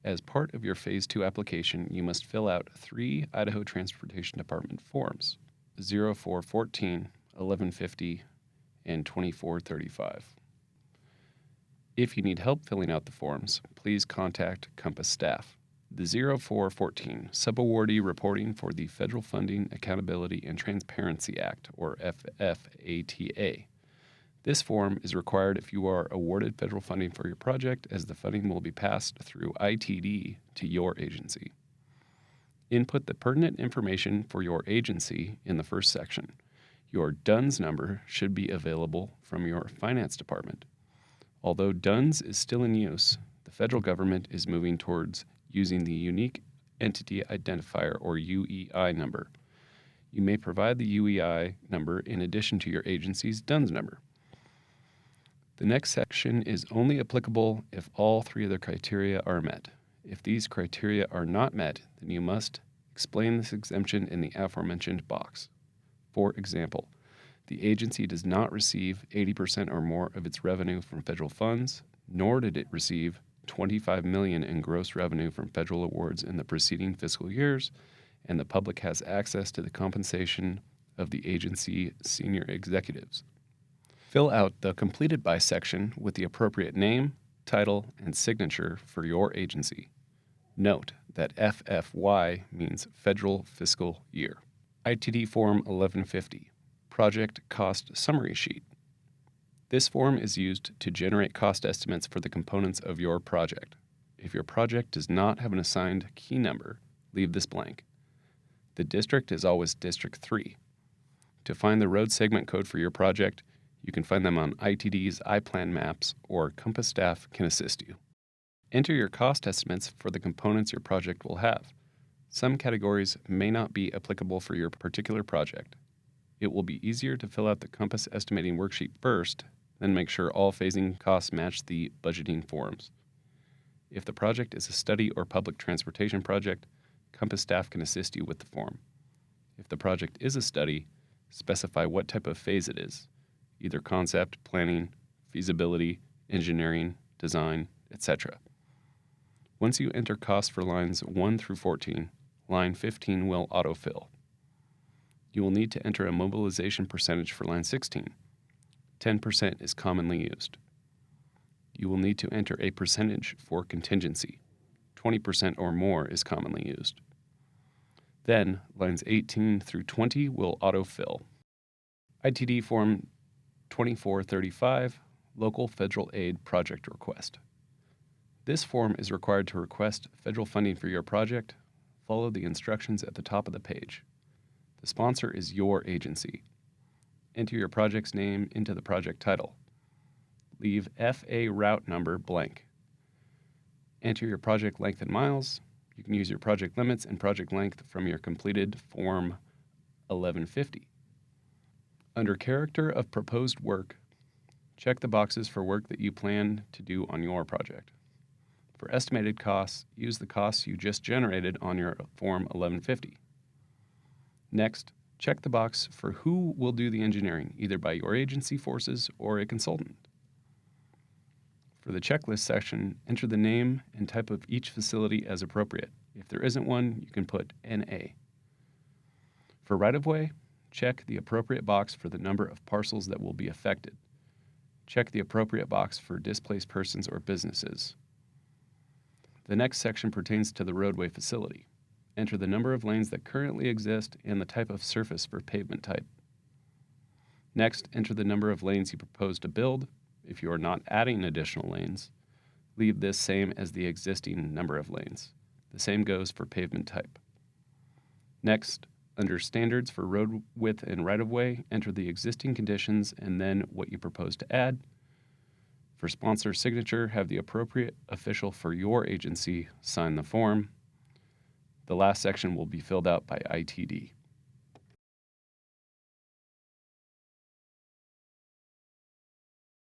As part of your Phase 2 application, you must fill out 3 Idaho Transportation Department forms, 0414, 1150, and 2435. If you need help filling out the forms, please contact Compass staff. The 0414 Subawardee Reporting for the Federal Funding, Accountability, and Transparency Act, or FFATA. This form is required if you are awarded federal funding for your project, as the funding will be passed through ITD to your agency. Input the pertinent information for your agency in the first section. Your DUNS number should be available from your finance department. Although DUNS is still in use, the federal government is moving towards using the Unique Entity Identifier, or UEI number. You may provide the UEI number in addition to your agency's DUNS number. The next section is only applicable if all 3 of the criteria are met. If these criteria are not met, then you must explain this exemption in the aforementioned box. For example, the agency does not receive 80% or more of its revenue from federal funds, nor did it receive $25 million in gross revenue from federal awards in the preceding fiscal years, and the public has access to the compensation of the agency senior executives. Fill out the Completed By section with the appropriate name, title, and signature for your agency. Note that FFY means Federal Fiscal Year. ITD Form 1150, Project Cost Summary Sheet. This form is used to generate cost estimates for the components of your project. If your project does not have an assigned key number, leave this blank. The district is always District 3. To find the road segment code for your project, you can find them on ITD's iPlan maps, or Compass staff can assist you. Enter your cost estimates for the components your project will have. Some categories may not be applicable for your particular project. It will be easier to fill out the Compass estimating worksheet first, then make sure all phasing costs match the budgeting forms. If the project is a study or public transportation project, Compass staff can assist you with the form. If the project is a study, specify what type of phase it is, either concept, planning, feasibility, engineering, design, etc. Once you enter costs for lines 1 through 14, line 15 will autofill. You will need to enter a mobilization percentage for line 16. 10% is commonly used. You will need to enter a percentage for contingency. 20% or more is commonly used. Then, lines 18 through 20 will autofill. ITD Form 2435, Local Federal Aid Project Request. This form is required to request federal funding for your project. Follow the instructions at the top of the page. The sponsor is your agency. Enter your project's name into the project title. Leave FA route number blank. Enter your project length in miles. You can use your project limits and project length from your completed Form 1150. Under Character of Proposed Work, check the boxes for work that you plan to do on your project. For estimated costs, use the costs you just generated on your Form 1150. Next, check the box for who will do the engineering, either by your agency forces or a consultant. For the checklist section, enter the name and type of each facility as appropriate. If there isn't one, you can put NA. For right-of-way, check the appropriate box for the number of parcels that will be affected. Check the appropriate box for displaced persons or businesses. The next section pertains to the roadway facility. Enter the number of lanes that currently exist and the type of surface for pavement type. Next, enter the number of lanes you propose to build. If you are not adding additional lanes, leave this same as the existing number of lanes. The same goes for pavement type. Next, under Standards for Road Width and Right-of-Way, enter the existing conditions and then what you propose to add. For sponsor signature, have the appropriate official for your agency sign the form. The last section will be filled out by ITD.